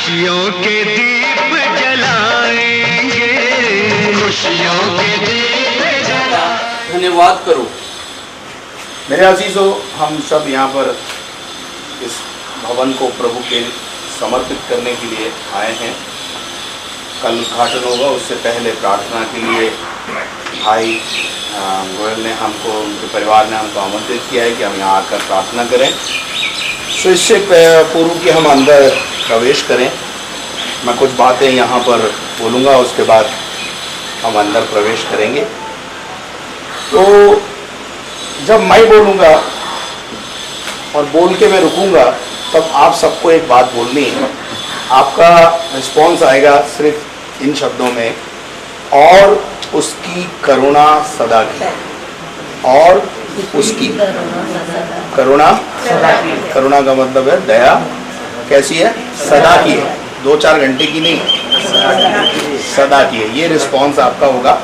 खुशियों के दीप जलाएंगे, खुशियों के दीप जला। धन्यवाद करो। मेरे अजीजों, हम सब यहाँ पर इस भवन को प्रभु के समर्पित करने के लिए आए हैं। कल उद्घाटन होगा, उससे पहले प्रार्थना के लिए भाई गोयल ने हमको, उनके परिवार ने हमको आमंत्रित किया है कि हम यहाँ आकर प्रार्थना करें। तो इससे पूर्व कि हम अंदर प्रवेश करें, मैं कुछ बातें यहाँ पर बोलूँगा, उसके बाद हम अंदर प्रवेश करेंगे। तो जब मैं बोलूँगा और बोल के मैं रुकूँगा, तब आप सबको एक बात बोलनी है। आपका रिस्पॉन्स आएगा सिर्फ इन शब्दों में, और उसकी करुणा सदा की, और उसकी करुणा, करुणा का मतलब है दया। कैसी है? सदा की है, 2-4 घंटे की नहीं, सदा की है। ये रिस्पॉन्स आपका होगा।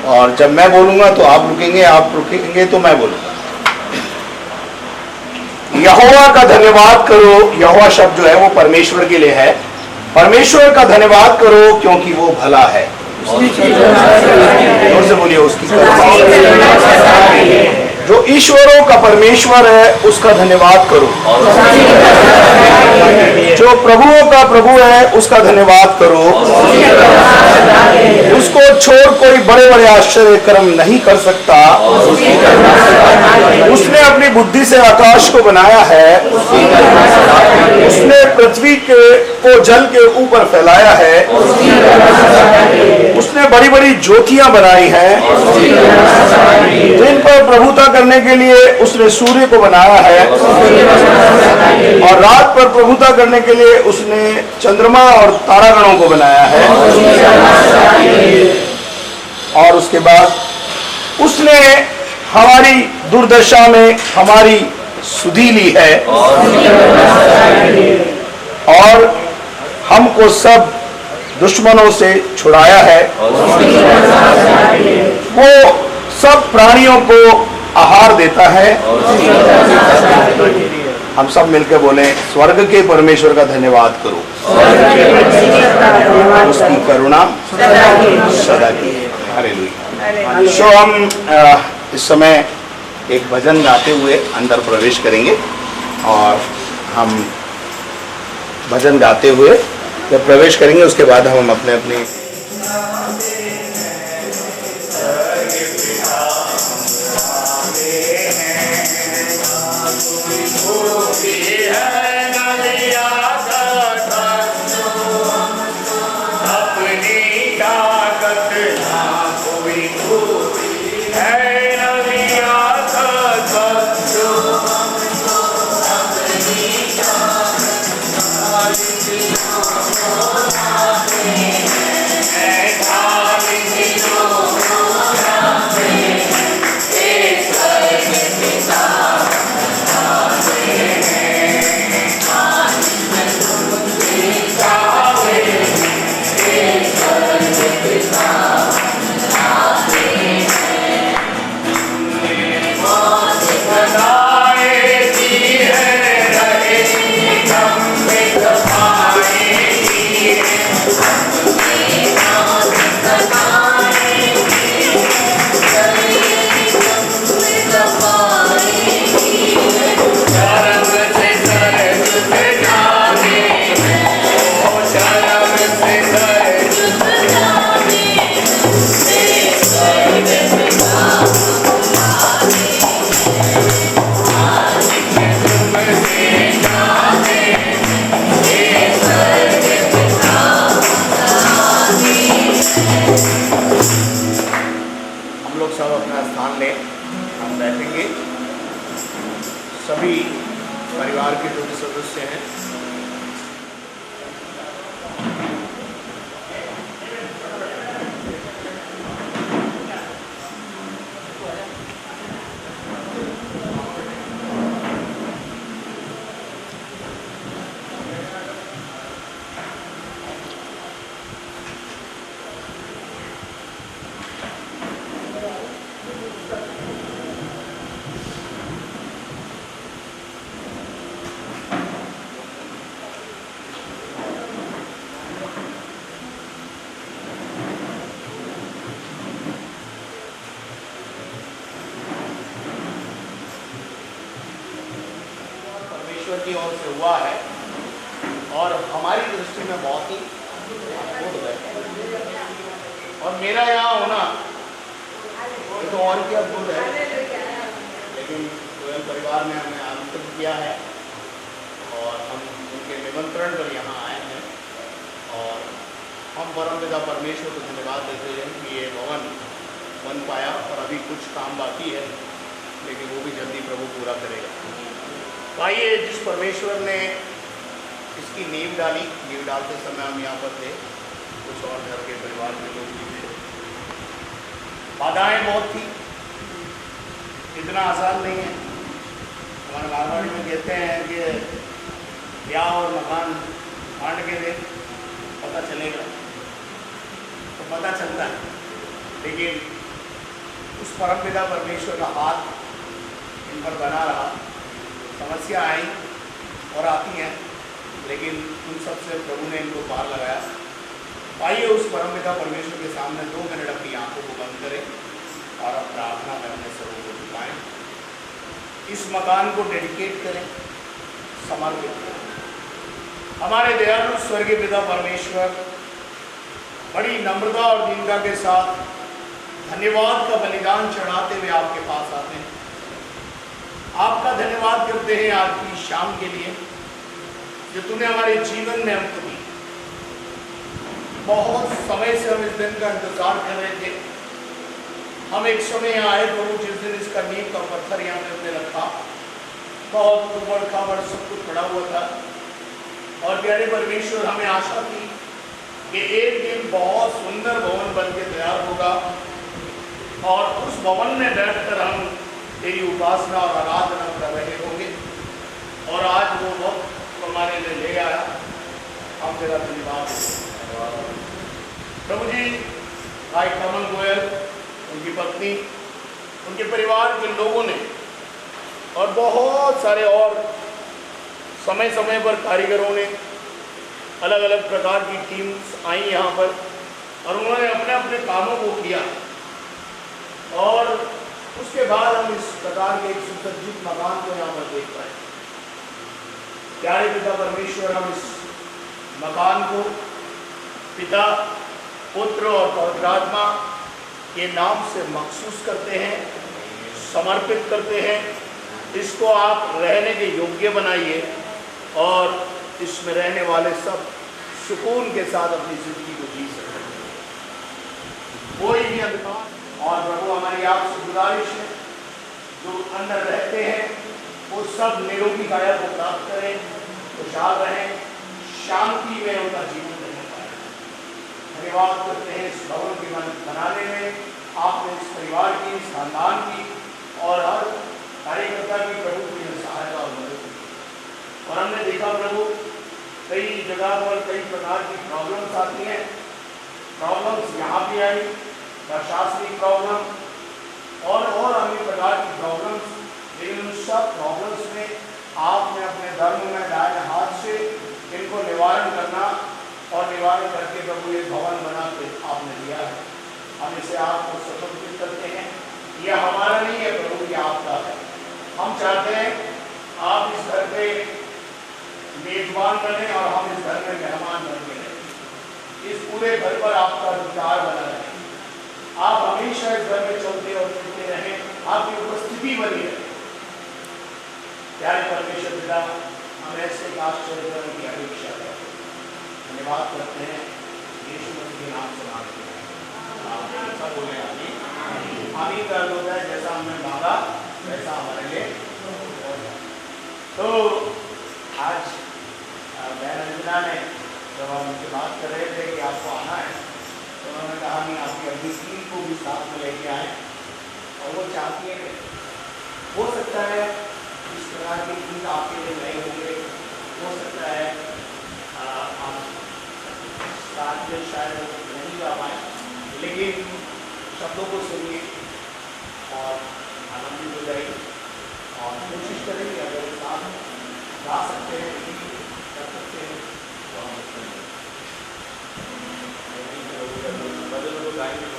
और जब मैं बोलूँगा तो आप रुकेंगे, आप रुकेंगे तो मैं बोलूँगा। यहोवा का धन्यवाद करो। यहोवा शब्द जो है वो परमेश्वर के लिए है। परमेश्वर का धन्यवाद करो क्योंकि वो भला है। जोर से बोलिए, उसकी जो ईश्वरों का परमेश्वर है उसका धन्यवाद करो। जो प्रभुओं का प्रभु है उसका धन्यवाद करो। उसको छोड़ कोई बड़े बड़े आश्चर्य कर्म नहीं कर सकता। उसने अपनी बुद्धि से आकाश को बनाया है। उसने पृथ्वी को जल के ऊपर फैलाया है। उसने बड़ी बड़ी ज्योतियां बनाई हैं। दिन पर प्रभुता करने के लिए उसने सूर्य को बनाया है, और रात पर प्रभुता करने के लिए उसने चंद्रमा और तारागणों को बनाया है। और उसके बाद उसने हमारी दुर्दशा में हमारी सुधि ली है, और हमको सब दुश्मनों से छुड़ाया है। वो सब प्राणियों को आहार देता है। हम सब मिलकर बोलें, स्वर्ग के परमेश्वर का धन्यवाद करो, उसकी करुणा सदा की है। हालेलुया। सो हम इस समय एक भजन गाते हुए अंदर प्रवेश करेंगे, और हम भजन गाते हुए जब प्रवेश करेंगे उसके बाद हम अपने अपने सभी परिवार के जो सदस्य हैं की ओर से हुआ है और हमारी दृष्टि में बहुत ही अद्भुत है। और मेरा यहाँ होना ये तो और क्या अद्भुत है, लेकिन गोयल परिवार ने हमें आमंत्रित किया है और हम उनके निमंत्रण पर यहाँ आए हैं। और हम परमपिता परमेश्वर को धन्यवाद देते हैं कि ये भवन बन पाया और अभी कुछ काम बाकी है, लेकिन वो भी जल्दी प्रभु पूरा करेगा। आइए, जिस परमेश्वर ने इसकी नींव डाली, नींव डालते समय हम यहाँ पर थे, कुछ और घर के परिवार के लोग भी थे। बाधाएं बहुत थी, इतना आसान नहीं है। हमारे मारवाड़ी में कहते हैं कि ब्याह और मकान बांट के दे पता चलेगा, तो पता चलता है, लेकिन उस परमपिता परमेश्वर का हाथ इन पर बना रहा। समस्या आई और आती हैं, लेकिन उन सबसे प्रभु ने इनको पार लगाया। आइए उस परमपिता परमेश्वर के सामने 2 मिनट अपनी आंखों को बंद करें और अब प्रार्थना में अपने स्वरूप को झुकाएं। इस मकान को डेडिकेट करें, समर्पित करें। हमारे दयालु स्वर्गीय पिता परमेश्वर, बड़ी नम्रता और दीनता के साथ धन्यवाद का बलिदान चढ़ाते हुए आपके पास आते हैं। आपका धन्यवाद करते हैं आज की शाम के लिए जो तूने हमारे जीवन में हमको दी। बहुत समय से हम इस दिन का इंतजार कर रहे थे। हम एक समय यहाँ आए प्रभु, जिस दिन इसका नींव का पत्थर यहाँ पे हमने रखा, बहुत उबड़ खाबड़ सब कुछ पड़ा हुआ था। और प्यारे परमेश्वर, हमें आशा थी कि एक दिन बहुत सुंदर भवन बन के तैयार होगा और उस भवन में बैठकर हम तेरी उपासना और आराधना कर रहे होंगे। और आज वो वक्त हमारे लिए ले आया। हम तेरा धन्यवाद प्रभु जी। भाई कमल गोयल, उनकी पत्नी, उनके परिवार के लोगों ने और बहुत सारे और समय समय पर कारीगरों ने, अलग अलग प्रकार की टीम्स आई यहाँ पर और उन्होंने अपने अपने कामों को किया। और उसके बाद हम इस प्रकार के एक सुसज्जित मकान को यहाँ पर देख पाए। प्यारे पिता परमेश्वर, हम इस मकान को पिता, पुत्र और पवित्र आत्मा के नाम से मखसूस करते हैं, समर्पित करते हैं। इसको आप रहने के योग्य बनाइए और इसमें रहने वाले सब सुकून के साथ अपनी जिंदगी को जी सकें। कोई भी अंधकार और प्रभु, हमारी आपसे गुजारिश है, जो अंदर रहते हैं वो सब निरोगी काया को प्राप्त करें, खुशहाल रहें, शांति में उनका जीवन रहने पाए। धन्यवाद करते हैं इस भवन के बनाने में आपने इस परिवार की, इस खानदान की और हर कार्यकर्ता की प्रभु की सहायता और मदद की। और हमने देखा प्रभु, कई जगह पर कई प्रकार की प्रॉब्लम्स आती हैं। प्रॉब्लम्स यहाँ भी आई, प्रशासनिक प्रॉब्लम और अन्य प्रकार की प्रॉब्लम्स, लेकिन उन सब प्रॉब्लम्स में आपने अपने धर्म में दाएं हाथ से इनको निवारण करना और निवारण करके प्रभु ये भवन बना के आपने दिया है। हम इसे आपको समर्पित करते हैं। यह हमारा नहीं है प्रभु, ये आपका है। हम चाहते हैं आप इस घर पे मेजबान बने और हम इस घर में मेहमान बन के रहें। इस पूरे घर पर आपका अधिकार बना रहे। आप हमेशा इस घर में चलते और फिरते रहें, आपकी उपस्थिति बनी रहे। प्यारे परमेश्वर पिता, हम ऐसे आश्चर्य करने की अपेक्षा करते हैं। धन्यवाद करते हैं यीशु मसीह के नाम से मांगते हैं। आप सब बोले आमीन। आमीन का अर्थ होता है जैसा हमने मांगा वैसा हमारे लिए हो जाए। तो आज बहन अंजना ने, जब हम उनसे बात कर रहे थे कि आपको आना है, तो उन्होंने कहा नहीं, आपकी अभी टीम को भी साथ में लेके आए। और वो चाहती है, हो सकता है इस प्रकार की गीत आपके लिए नए होंगे, हो सकता है आप साथ में शायद नहीं गा पाए, लेकिन शब्दों को सुनिए और आनंदित हो जाइए और कोशिश करेंगे अगर साथ गा सकते हैं, कर सकते हैं तो हम बदल गाएंगे।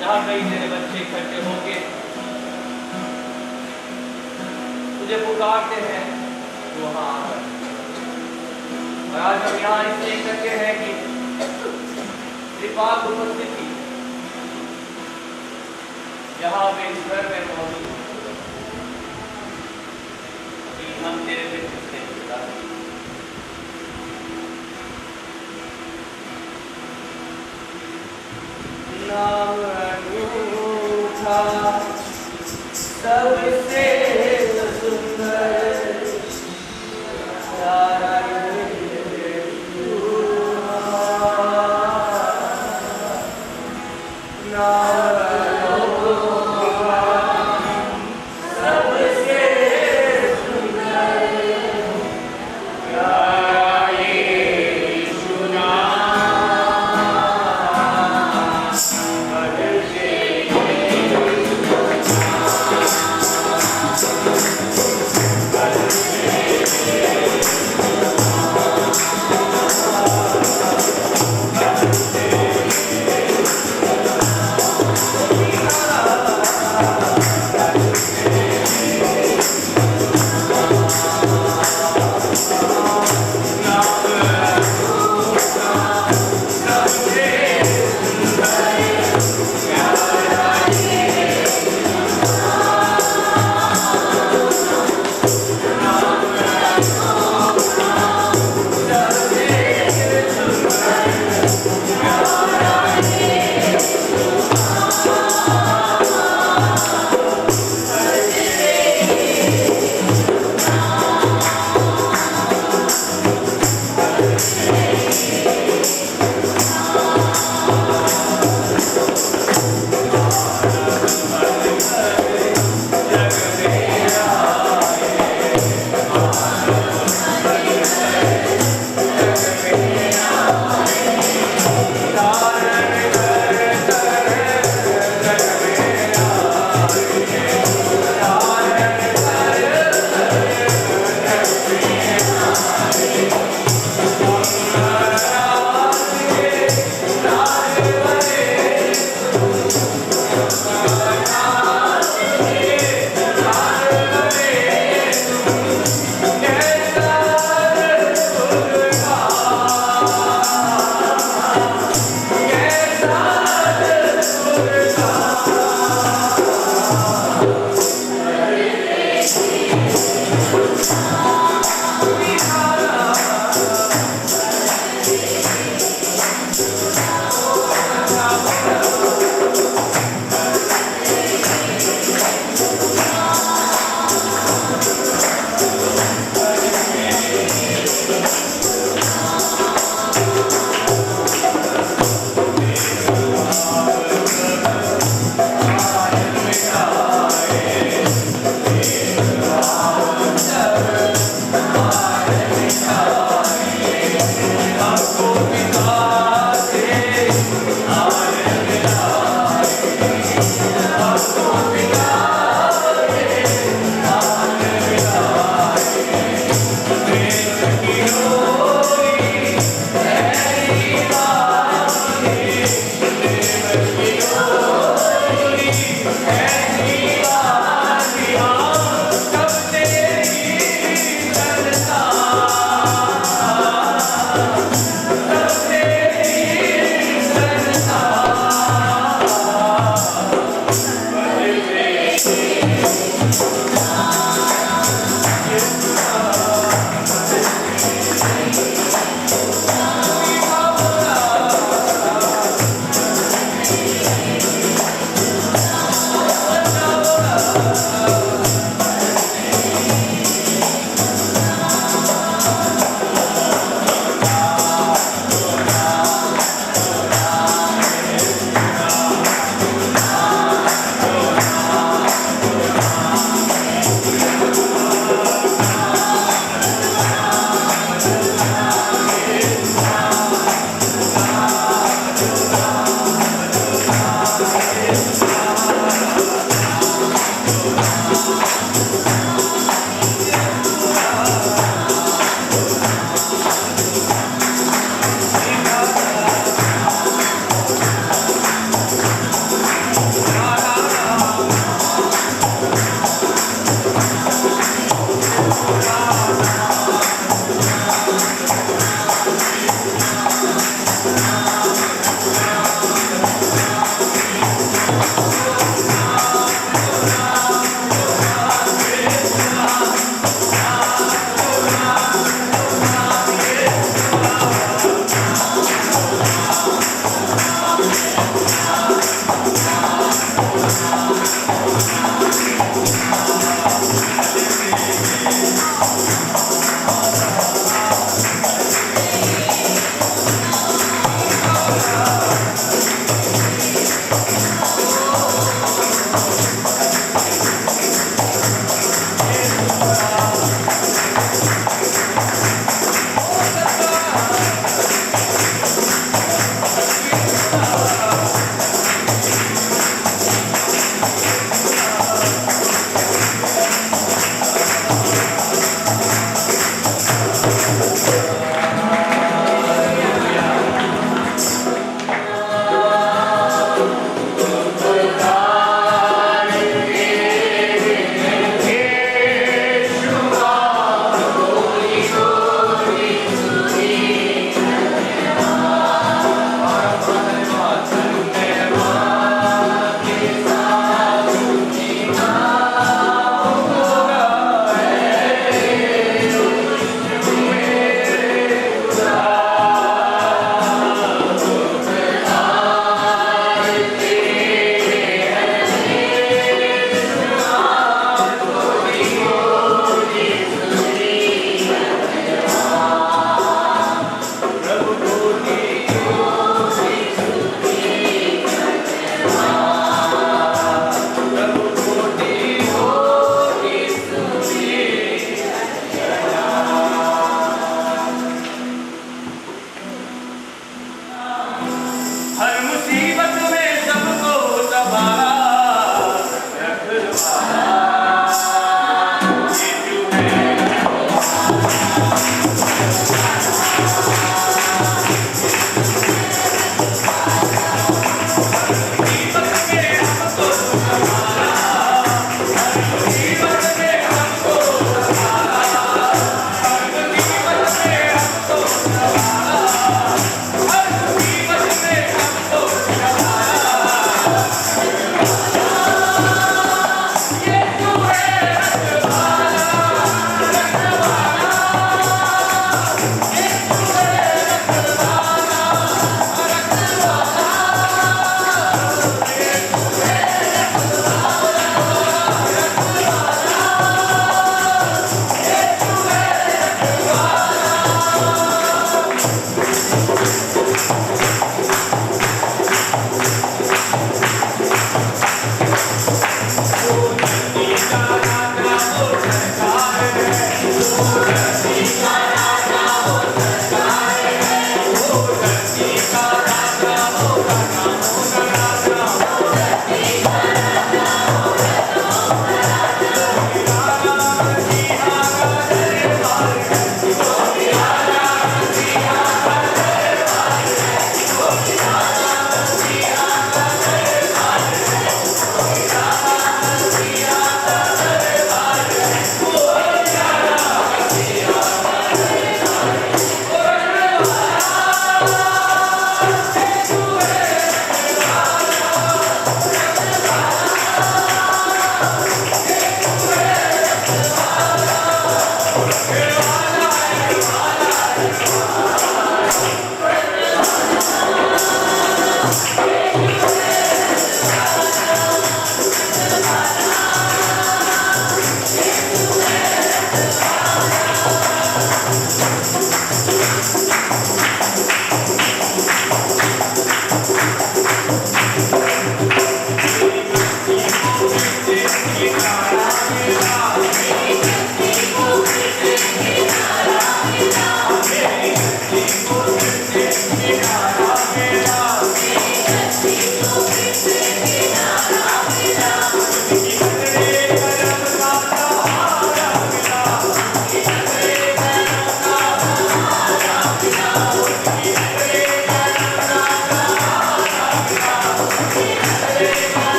जहाँ कहीं तेरे बच्चे इकट्ठे होंगे तुझे पुकारते हैं तो वहाँ आकर। और आज हम यहाँ इसलिए इकट्ठे हैं कि तेरी पाक उपस्थिति यहाँ पे इस घर में मौजूद है। कि हम तेरे मित्र से जुड़ा है। नाम अनूठा सबसे सुंदर प्यारा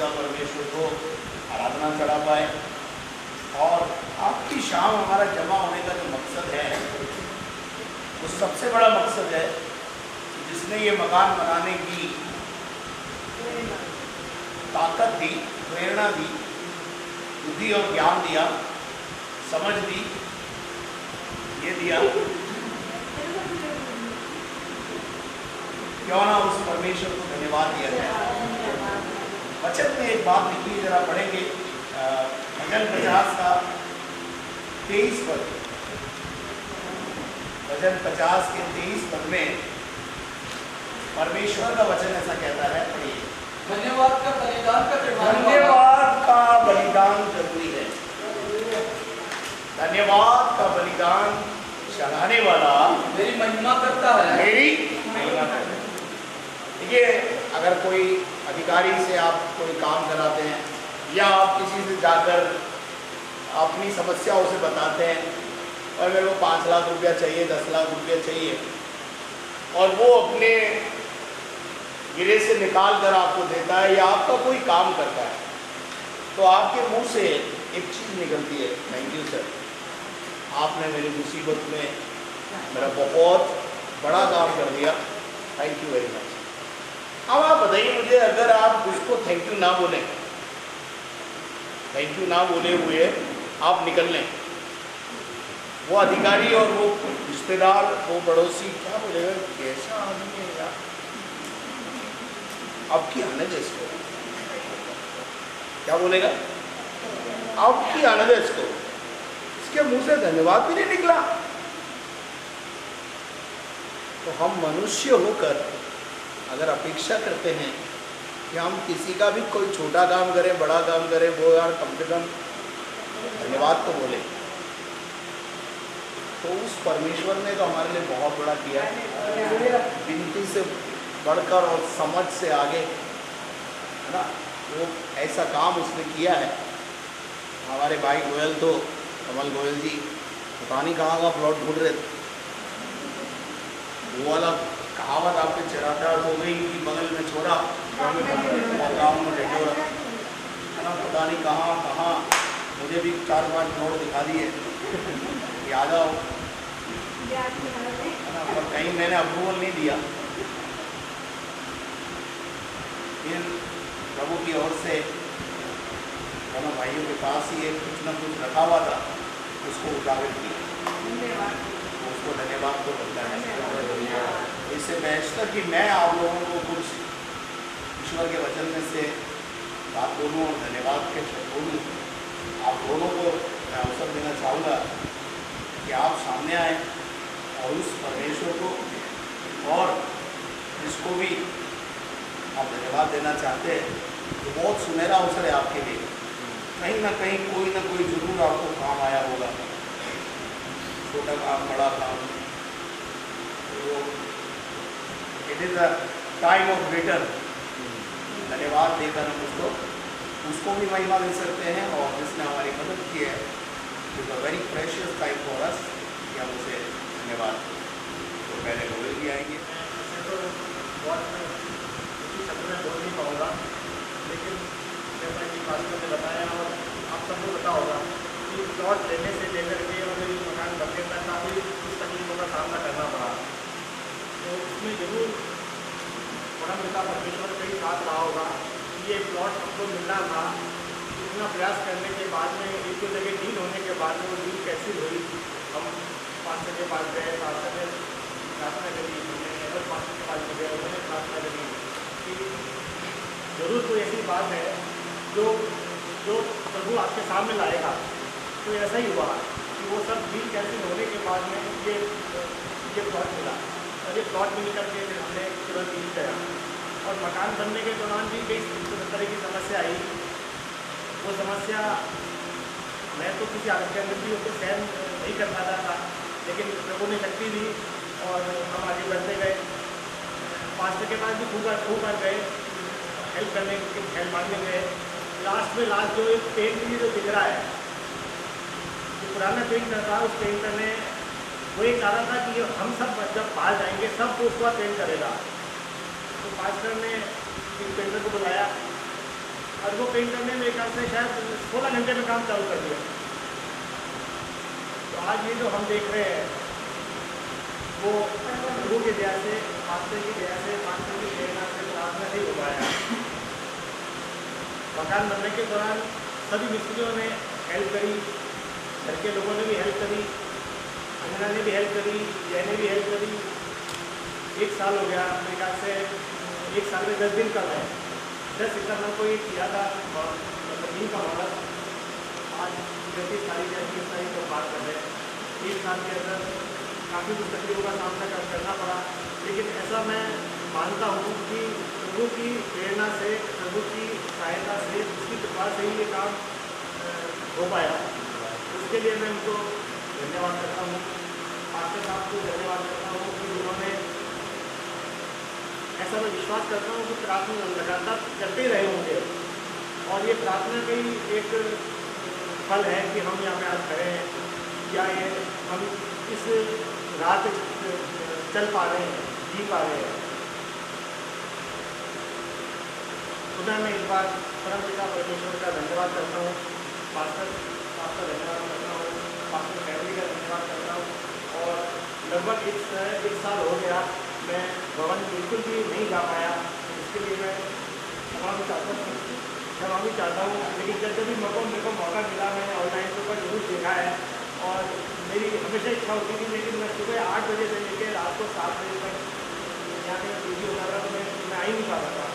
सदा परमेश्वर को आराधना चढ़ा पाए। और आपकी शाम हमारा जमा होने का जो मकसद है, वो सबसे बड़ा मकसद है कि जिसने ये मकान बनाने की ताकत दी, प्रेरणा दी, बुद्धि और ज्ञान दिया, समझ दी, ये दिया, क्यों ना उस परमेश्वर को धन्यवाद दिया जाए। वचन में एक बात लिखी है, जरा पढ़ेंगे भजन 50 का 23 पद। भजन 50 के 23 पद में परमेश्वर का वचन ऐसा कहता है, पढ़िए। धन्यवाद का बलिदान का चढ़ाने वाला, धन्यवाद का बलिदान जरूरी है। धन्यवाद का बलिदान चढ़ाने वाला मेरी महिमा करता है, मेरी महिमा करता है। देखिए, अगर कोई अधिकारी से आप कोई काम कराते हैं या आप किसी से जाकर अपनी समस्याओं से बताते हैं और मेरे को 5 लाख रुपया चाहिए, 10 लाख रुपया चाहिए, और वो अपने गिरे से निकाल कर आपको देता है या आपका कोई काम करता है, तो आपके मुंह से एक चीज़ निकलती है, थैंक यू सर, आपने मेरी मुसीबत में मेरा बहुत बड़ा काम कर दिया, थैंक यू वेरी मच। अब आप बताइए मुझे, अगर आप उसको थैंक यू ना बोलें, थैंक यू ना बोले हुए आप निकल लें, वो अधिकारी और वो रिश्तेदार, वो पड़ोसी क्या बोलेगा, कैसा आदमी है यार, आपकी आनंद है इसको, क्या बोलेगा, आपकी आनंद है इसको, इसके मुंह से धन्यवाद भी नहीं निकला। तो हम मनुष्य होकर अगर अपेक्षा करते हैं कि हम किसी का भी कोई छोटा काम करें, बड़ा काम करें, वो यार कम से कम धन्यवाद तो बोले, तो उस परमेश्वर ने तो हमारे लिए बहुत बड़ा किया है, विनती से बढ़कर और समझ से आगे, है ना, वो ऐसा काम उसने किया है। हमारे भाई गोयल तो, कमल गोयल जी, पता नहीं कहाँ का प्लॉट ढूंढ रहे थे, वो वाला कहावत आपके चराता हो गई कि बगल में छोरा गाँव में ढेडोरा, है ना, पता नहीं कहाँ कहाँ, मुझे भी 4-5 नोट दिखा दिए, याद आओ, है ना, पर कहीं मैंने अप्रूवल नहीं दिया। फिर प्रभु की ओर से दोनों भाइयों के पास ही एक कुछ न कुछ रखा हुआ था, उसको उजागर किया, उसको धन्यवाद तो बनता है। इससे बेहतर कि मैं आप लोगों को कुछ ईश्वर के वचन में से बात बोलूँ और धन्यवाद के शब्द बोलूँ, आप दोनों को मैं अवसर देना चाहूँगा कि आप सामने आए और उस परमेश्वर को, और जिसको भी आप धन्यवाद देना चाहते हैं, तो बहुत सुनहरा अवसर है आपके लिए। कहीं ना कहीं कोई ना कोई जरूर आपको काम आया होगा, छोटा काम, बड़ा काम, तो it is a time of return. धन्यवाद देकर हम उसको भी महिमा दे सकते हैं, और जिसने हमारी मदद की है, it's a very precious time for us, कि हम उसे धन्यवाद। तो पहले गोयल भी आएंगे। तो बहुत शब्द में बोल नहीं पाऊँगा, लेकिन जैसा कि पास्टर ने बताया और आप सबको पता होगा कि प्लॉट लेने से लेकर के और ये मकान बनने तक काफ़ी कुछ तकलीफों का सामना करना पड़ा। तो उसमें जरूर बड़ा पिता परमेश्वर का ही साथ रहा होगा कि ये प्लॉट हमको मिलना था। इतना प्रयास करने के बाद में एक दो जगह डील होने के बाद में वो डील कैसी हुई, हम पास्टर के पास गए, पास्टर ने प्रार्थना करी, हमने और पास्टर के पास गए, उन्होंने प्रार्थना करी कि जरूर कोई ऐसी बात है जो प्रभु आपके सामने लाएगा। तो ऐसा ही हुआ कि वो सब डील कैंसिल होने के बाद में ये प्लॉट मिला, और ये प्लॉट मिल करके फिर हमने तुरंत डील किया। और मकान बनने के दौरान भी कई तरह की समस्या आई। वो समस्या मैं तो किसी आदमी के अंदर भी उसको सहन नहीं कर पाता था, लेकिन प्रभु ने शक्ति दी और हम आगे बढ़ते गए। पास्टर के पास भी खूब बार गए, हेल्प करने के हेल्प मांगने गए। लास्ट जो एक पेंट भी जो दिख रहा है, जो पुराना पेंटर था, उस पेंटर ने वो ये चाह रहा था कि हम सब जब बाहर जाएंगे सब को उसके बाद पेंट करेगा। तो पास्टर ने एक पेंटर को बुलाया और वो पेंट करने में एक से शायद 16 घंटे में काम चालू कर दिया। तो आज ये जो हम देख रहे हैं वो प्रभु की दया से, मास्टर की दया से, मास्टर की प्रेरणा से, प्रार्थना से हो पाया। मकान बनने के दौरान सभी मिस्त्रियों ने हेल्प करी, घर के लोगों ने भी हेल्प करी, अंजना ने भी हेल्प करी, जय ने भी हेल्प करी। 1 साल हो गया, मेरे ख्याल से 1 साल में 10 दिन कम है। 10 सितंबर को ये किया था दिन का मॉडल। आज 31 तारीख या 30 तारीख को बात कर रहे हैं। 1 साल के अंदर काफ़ी कुछ तकलीफों का सामना करना पड़ा, लेकिन ऐसा मैं मानता हूँ कि प्रभु की प्रेरणा से, प्रभु की सहायता से, उसकी कृपा से ही ये काम हो पाया। उसके लिए मैं उनको धन्यवाद करता हूँ। मास्टर साहब को धन्यवाद करता हूँ कि उन्होंने, ऐसा मैं विश्वास करता हूँ कि प्रार्थना लगातार करते ही रहे होंगे और ये प्रार्थना का ही एक फल है कि हम यहाँ पे आज खड़े हैं, या ये हम इस रात चल पा रहे हैं, जी पा रहे हैं। खुदा मैं इस बार परम पिता परमेश्वर का धन्यवाद करता हूँ, पास्टर साहब का धन्यवाद करता हूँ, पास्टर फैमिली का धन्यवाद करता हूँ। और लगभग एक साल हो गया मैं भवन बिल्कुल भी नहीं जा पाया, इसके लिए मैं क्षमा भी चाहता हूँ। लेकिन जब भी मेरे को मौका मिला, मैंने ऑनलाइन के ऊपर जरूर देखा है और मेरी हमेशा इच्छा होती थी, लेकिन मैं सुबह 8 बजे से लेकर रात को 7 बजे तक यहाँ पे बिजी होता था, तो मैं आ ही नहीं पाता था।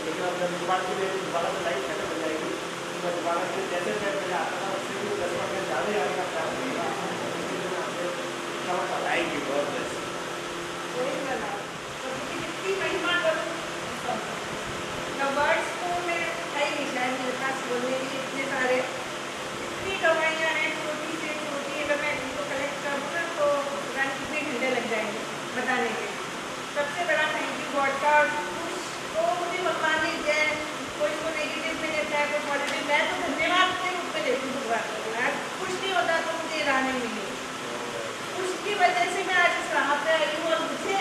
लेकिन अब जब दोबारा से लाइफ खत्म हो जाएगी तो मैं दोबारा से जैसे मैं पहले आता था उससे भी 10 मिनट ज़्यादा आने का ख्याल रहेगा। Thank you, God bless. Words को मैं है ही नहीं शायद मेरे पास बोलने के लिए, इतने सारे, इतनी दवाइयाँ हैं छोटी से छोटी, अगर मैं इनको कलेक्ट करूँ ना तो रन कितने घंटे लग जाएंगे बताने के। सबसे बड़ा थैंक यू गॉड का। कुछ तो मुझे भगवान ने दिया है, कोई को नेगेटिव में देता है, कोई पॉजिटिव। मैं तो धन्यवाद के रूप में लेती हूँ भगवान को। कुछ नहीं होता तो मुझे राह नहीं मिली, उसकी वजह से मैं आज इस राह पे आई हूँ। और मुझे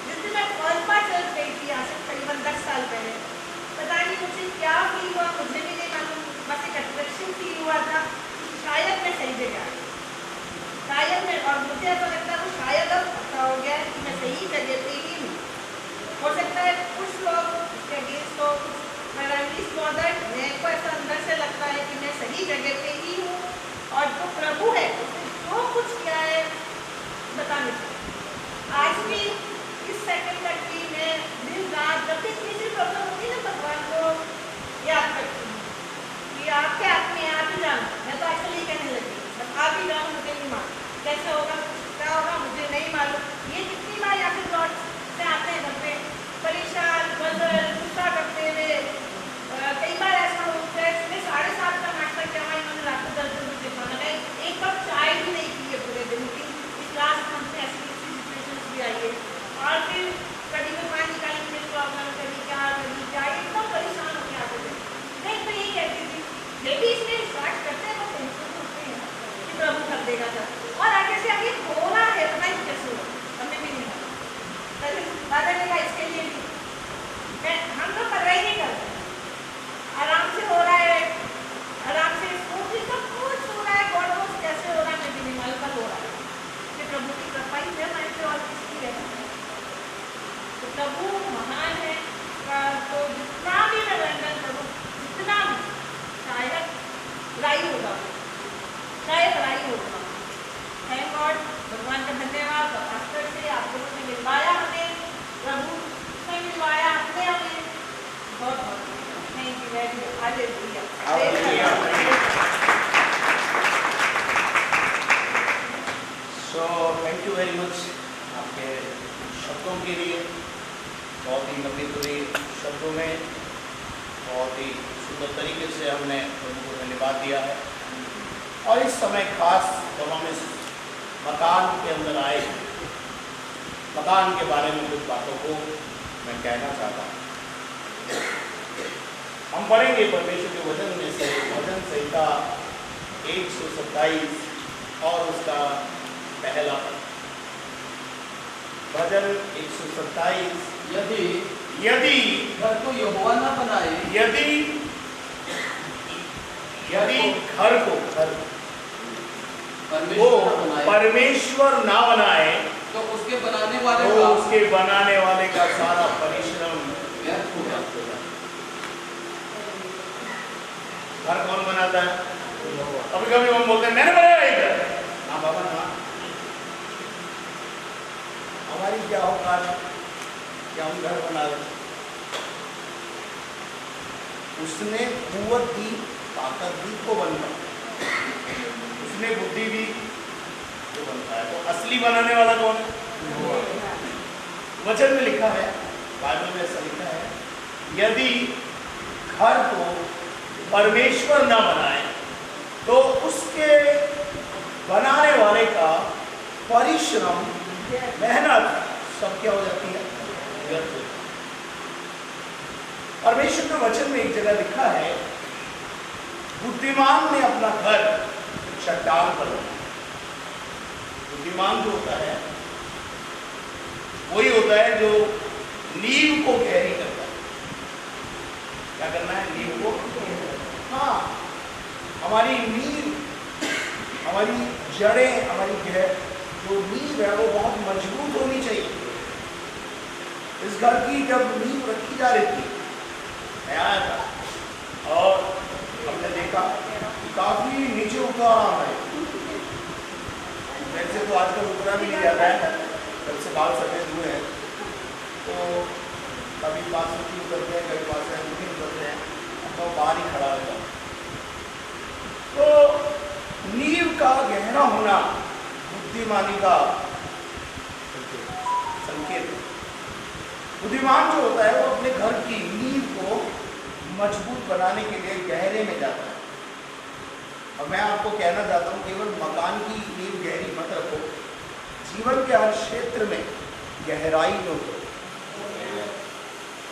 जिस दिन मैं कॉल्पा चल गई थी आज से करीबन 10 साल पहले, पता नहीं मुझे क्या फील हुआ, मुझे भी नहीं मालूम, बस एक अट्रैक्शन फील हुआ था, शायद मैं सही जगह आई, शायद मैं, और मुझे ऐसा लगता है तो शायद अब पता हो गया कि मैं सही जगह पे ही हूँ। हो सकता है कुछ लोग इसके अगेंस्ट हो, मेरे को ऐसा अंदर से लगता है कि मैं सही जगह पे ही हूँ और जो प्रभु है उसने जो कुछ किया है बता नहीं सकता। आज भी इस सेकंड तक भी मैं दिन रात जब भी किसी प्रॉब्लम होती है ना भगवान को याद करती हूँ कि आपके हाथ में आप ही जानो। मैं तो आजकल ये कहने लगी, बस आप ही जानो, मुझे नहीं मालूम कैसे होगा, क्या होगा मुझे नहीं मालूम। ये कितनी बार या फिर लॉट से आते हैं घर पे परेशान, बदल, गुस्सा करते हुए। कई बार ऐसा होता है सुबह 7:30 का नाश्ता किया हुआ, इन्होंने रात को 10 बजे खाना खाया, एक कप चाय भी नहीं पी है पूरे दिन की। इस लास्ट मंथ में ऐसी सिचुएशन भी आई है और फिर कभी में पानी निकालेंगे प्रॉब्लम, कभी क्या एकदम परेशान होकर आते थे। मैं तो यही कहती थी, ये भी इसमें स्टार्ट करते हैं तो टेंशन होते हैं कि प्रभु कर देगा था, और आगे से आगे हो रहा है, पता नहीं कैसे हो, हमें भी नहीं पता। बादल ने कहा इसके लिए भी हम तो परवाही नहीं करते, आराम से हो रहा है, आराम से सब कुछ हो रहा है, गॉड नोस कैसे हो रहा है, मैं भी नहीं मालूम, पर हो रहा है कि प्रभु की कृपा ही है हमारे पे और किसकी है। तो प्रभु महान है। तो जितना भी मैं वर्णन करूँ, जितना भी शायद बुराई होगा, शायद बुराई होगा। थैंक गॉड, भगवान का धन्यवाद। पास्टर से आप लोगों ने मिलवाया हमें, प्रभु ने मिलवाया हमने हमें, बहुत बहुत thank you very much. Hallelujah. So thank you very much आपके शब्दों के लिए। बहुत ही लंबी शब्दों में बहुत ही सुंदर तरीके से हमने उनको धन्यवाद दिया है। और इस समय खास जब हम इस मकान के अंदर आए, मकान के बारे में कुछ बातों को मैं कहना चाहता हूँ। हम पढ़ेंगे परमेश्वर के वचन में से भजन संहिता 127 और उसका पहला भजन 127। यदि यदि घर को यहोवा न बनाए, यदि घर को वो परमेश्वर ना बनाए तो उसके बनाने वाले तो का उसके बनाने वाले का सारा परिश्रम व्यर्थ हो जाता है। घर कौन बनाता है? कभी कभी हम बोलते हैं मैंने बनाया इधर। हाँ बाबा ना, हमारी क्या औकात है कि हम घर बना लें? उसने कुवत दी, ताकत दी तो बनता, उसने बुद्धि दी तो बनता है। तो असली बनाने वाला कौन है? वचन में लिखा है, बाइबल में ऐसा लिखा है, यदि घर को परमेश्वर ना बनाए तो उसके बनाने वाले का परिश्रम, मेहनत सब क्या हो जाती है? व्यर्थ। परमेश्वर के वचन में एक जगह लिखा है, बुद्धिमान ने अपना घर चट्टान पर बनाया। बुद्धिमान जो होता है वही होता है जो नींव को गहरी करता है। क्या करना है? नींव को, हाँ, हमारी नींव, हमारी जड़ें, हमारी जो नींव है वो बहुत मजबूत होनी चाहिए। इस घर की जब नींव रखी जा रही थी, मैं आया था और हमने देखा काफी नीचे उतार है। वैसे तो आजकल उतरा भी नहीं जाता है, जब से बाल सफेद हुए हैं तो कभी पास से उतरते हैं, कभी पास से नहीं उतरते हैं, तो बाहर ही खड़ा रहता है। तो नींव का गहरा होना बुद्धिमानी का संकेत है। बुद्धिमान जो होता है वो अपने घर की नींव को मजबूत बनाने के लिए गहरे में जाता है। और मैं आपको कहना चाहता हूँ, केवल मकान की नींव गहरी मत रखो, जीवन के हर क्षेत्र में गहराई में उतरो,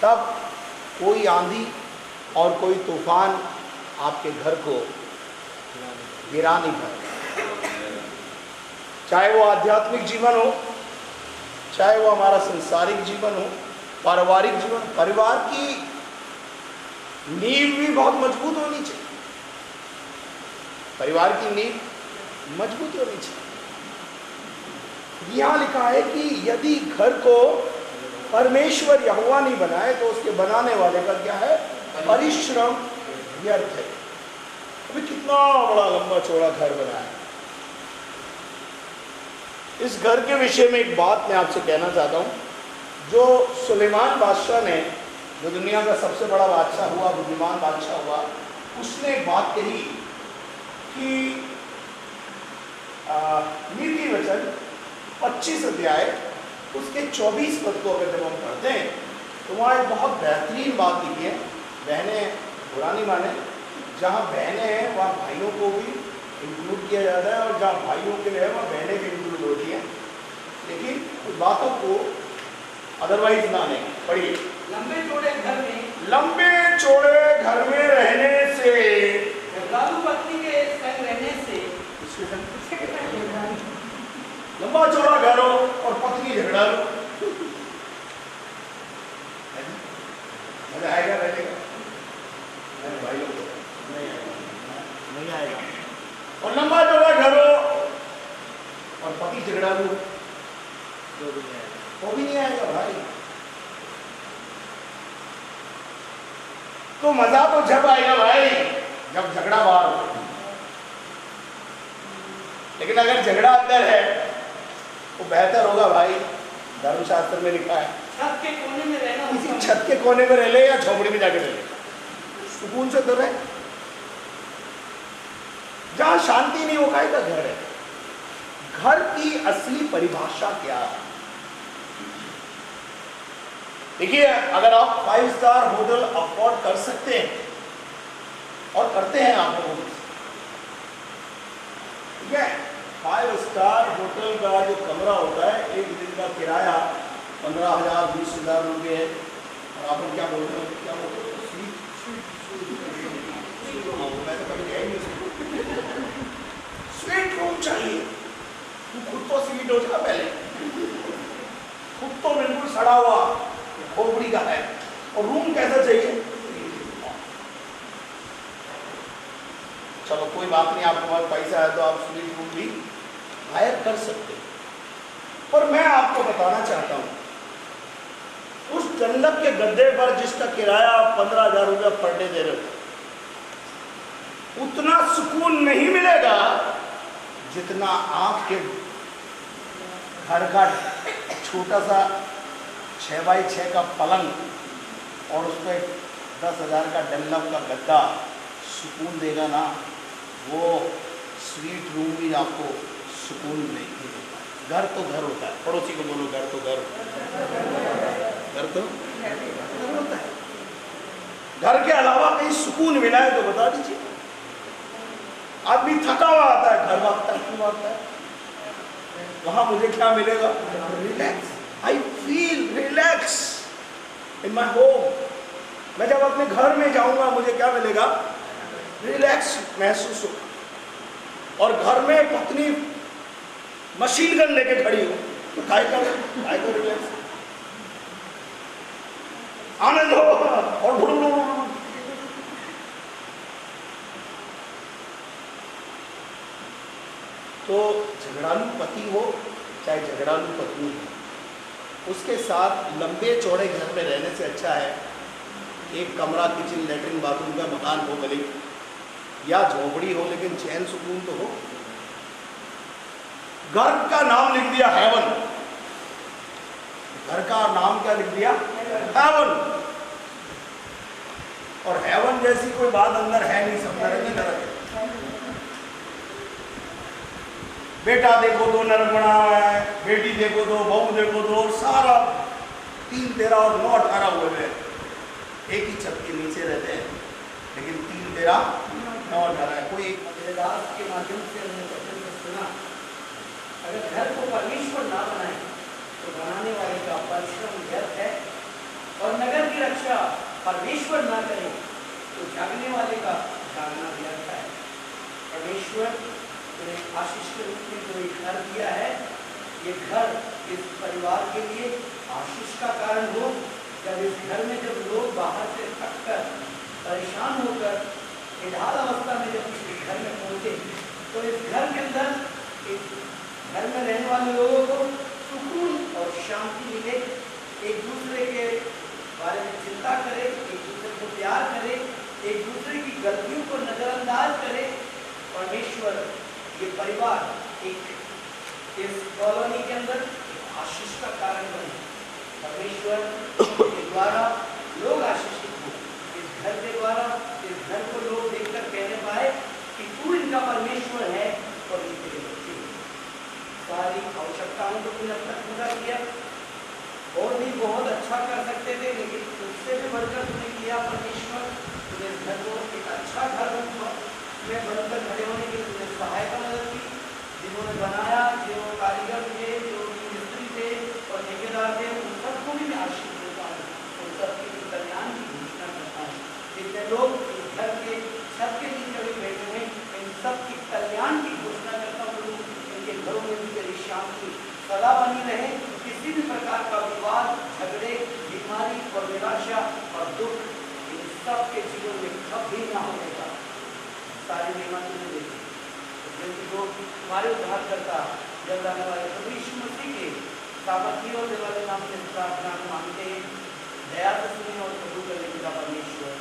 तब कोई आंधी और कोई तूफान आपके घर को गिरा नहीं पाएगा। चाहे वो आध्यात्मिक जीवन हो, चाहे वो हमारा संसारिक जीवन हो, पारिवारिक जीवन, परिवार की नींव भी बहुत मजबूत होनी चाहिए। परिवार की नींव मजबूत होनी चाहिए। यहां लिखा है कि यदि घर को परमेश्वर यहोवा नहीं बनाए तो उसके बनाने वाले का क्या है? परिश्रम व्यर्थ है। अभी कितना बड़ा लंबा चौड़ा घर बना है। इस घर के विषय में एक बात मैं आपसे कहना चाहता हूं। जो सुलेमान बादशाह ने, जो दुनिया का सबसे बड़ा बादशाह हुआ, बुद्धिमान बादशाह हुआ, उसने एक बात कही कि नीति वचन 25 अध्याय उसके 24 पद को अगर जब हम पढ़ते हैं तो वहाँ एक बहुत बेहतरीन बात लिखी है। बहनें बुरा नहीं माने, जहाँ बहनें हैं वहाँ भाइयों को भी इंक्लूड किया जाता है, और जहाँ भाइयों के लिए है वहाँ बहनें भी इंक्लूड होती हैं। लेकिन उस बातों को अदरवाइज ना लें। पढ़िए, लंबे चौड़े घर में, लंबे चौड़े घर में रहने से, झगड़ालू पत्नी के संग रहने से, लंबा चौड़ा घर हो और पत्नी झगड़ालू, मजा आएगा रहने का? भाई नहीं आएगा। और लंबा चौड़ा घर हो और पति झगड़ालू, वो भी नहीं आएगा भाई। तो मजा तो जब आएगा भाई जब झगड़ा बाहर हो। लेकिन अगर झगड़ा अंदर है तो बेहतर होगा भाई। धर्मशास्त्र में लिखा है छत के कोने में रहना, किसी छत के कोने में रह ले या झोपड़ी में जाके रह ले, सुकून से तो रहे। जहां शांति नहीं होगा का घर है। घर की असली परिभाषा क्या है? देखिए, अगर आप 5 स्टार होटल अफोर्ड कर सकते हैं और करते हैं आप लोग, ठीक है, 5 स्टार होटल का जो कमरा होता है, एक दिन का किराया 15,000 20,000 रुपये है। और आप लोग क्या बोल रहे हो? क्या बोलते हो? मैं तो कभी गया ही नहीं। स्वीट रूम चाहिए। तू खुद तो स्वीट हो जा पहले, खुद तो बिल्कुल सड़ा हुआ खोपड़ी का है, और रूम कैसा चाहिए? चलो कोई बात नहीं, आपके पास पैसा है तो आप स्वीट रूम भी हायर कर सकते हो। पर मैं आपको बताना चाहता हूँ, उस डनलप के गद्दे पर जिसका किराया 15,000 रुपया पर डे दे रहे हो, उतना सुकून नहीं मिलेगा जितना आपके घर का छोटा सा 6x6 का पलंग और उस पर 10,000 का डनलप का गद्दा सुकून देगा ना। वो स्वीट रूम भी आपको सुकून नहीं देता। घर तो घर होता है, पड़ोसी को बोलो घर तो घर, घर तो घर होता है। घर के अलावा कहीं सुकून मिला है तो बता दीजिए। आदमी थका हुआ आता है, घर भागता है, क्यों भागता है? वहां मुझे क्या मिलेगा? Relax. I feel relax in my home. मैं जब अपने घर में जाऊंगा मुझे क्या मिलेगा? रिलैक्स महसूस होगा। और घर में पत्नी मशीन गन लेके खड़ी हो तो काय कर रिलैक्स आनंद हो और तो झगड़ालू पति हो चाहे झगड़ालू पत्नी हो, उसके साथ लंबे चौड़े घर में रहने से अच्छा है एक कमरा, किचन, लेटरिन, बाथरूम का मकान हो भले या झोपड़ी हो, लेकिन चैन सुकून तो हो। घर का नाम लिख दिया हेवन, घर का नाम क्या लिख दिया? हेवन। और हेवन जैसी कोई बात अंदर है नहीं, सब नरक ही नरक है। बेटा देखो तो नरक बना हुआ है, बेटी देखो तो, बहू देखो तो, सारा 3, 13 और 9, 18 हुए हैं। एक ही छत के नीचे रहते हैं, लेकिन 3, 13, 9, 18 है। कोई एक वेदांत के माध्यम से हमने वचन को सुना, अगर घर को परमेश्वर ना बनाए तो बनाने वाले का परिश्रम व्यर्थ है, और नगर की रक्षा परमेश्वर ना करे तो जागने वाले का जागना व्यर्थ है। परमेश्वर ने आशीष के रूप में जो एक घर दिया है, ये घर इस परिवार के लिए आशीष का कारण हो। जब इस घर में जब लोग बाहर से थक कर परेशान होकर निढाल अवस्था में जब इस घर में पहुंचे तो इस घर के अंदर इस घर में रहने वाले लोगों को सुकून और शांति मिले, एक दूसरे के बारे में चिंता करे, एक दूसरे को प्यार करे, एक दूसरे की गलतियों को नजरअंदाज करे। परमेश्वर ये परिवार एक इस कॉलोनी के अंदर आशीष का कारण बने। परमेश्वर के द्वारा लोग आशीषित हो, इस घर के द्वारा इस घर को लोग देखकर कहने पाए कि तू इनका परमेश्वर है और इनके लिए बच्चे। सारी आवश्यकताओं को तुमने अब तक पूरा किया, और भी बहुत अच्छा कर सकते थे, लेकिन उससे भी बढ़कर तुमने किया। परमेश्वर तुमने इस घर को एक अच्छा घर में बनकर खड़े होने के लिए तुमने सहायता मदद की। जिन्होंने बनाया, जो कारीगर थे, जो मिस्त्री थे और ठेकेदार थे, उन सबको भी मैं आशीष देता हूँ, उन सबके कल्याण की घोषणा करता हूँ। जितने लोग इस घर के छत के नीचे बैठे हैं, इन सब की कल्याण की घोषणा करता हूँ। इनके घरों में भी मेरी शांति सदा बनी रहे, किसी भी प्रकार का विवाद, झगड़े, बीमारी और निराशा और दुख इन सब के जीवन में कभी ना होने का सारी नियम तुमने देखे। क्योंकि जो हमारे उद्धार करता जब आने वाले प्रभु यीशु मसीह के सामर्थी और दिवाले नाम से प्रार्थना मांगते हैं, दया से सुने और कबूल करने की परमेश्वर।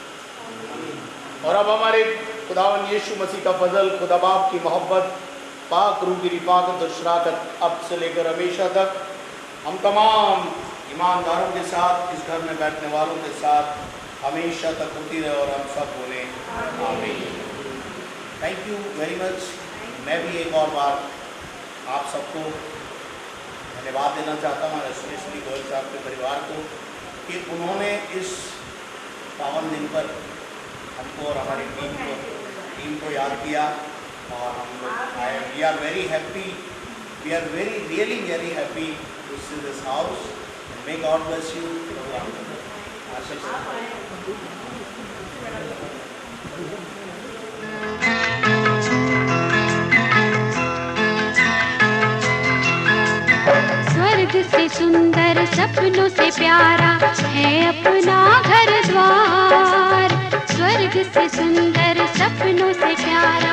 आमीन। और अब हमारे खुदावन यीशु मसीह का फजल, खुदा बाप की मोहब्बत, पाक रूह की रिफाकत और शराकत अब से लेकर हमेशा तक हम तमाम ईमानदारों के साथ, इस घर में बैठने वालों के साथ हमेशा तक होती रहे और हम सब बोले आमीन। Thank you very much. मैं भी एक और बार आप सबको धन्यवाद देना चाहता हूँ, स्पेशली गोयल साहब के परिवार को, कि उन्होंने इस पावन दिन पर हमको और हमारी टीम को याद किया। और हम लोग we are very happy, we are really very happy to see this house. May God bless you. स्वर्ग से सुंदर सपनों से प्यारा है अपना घर द्वार, स्वर्ग से सुंदर सपनों से प्यारा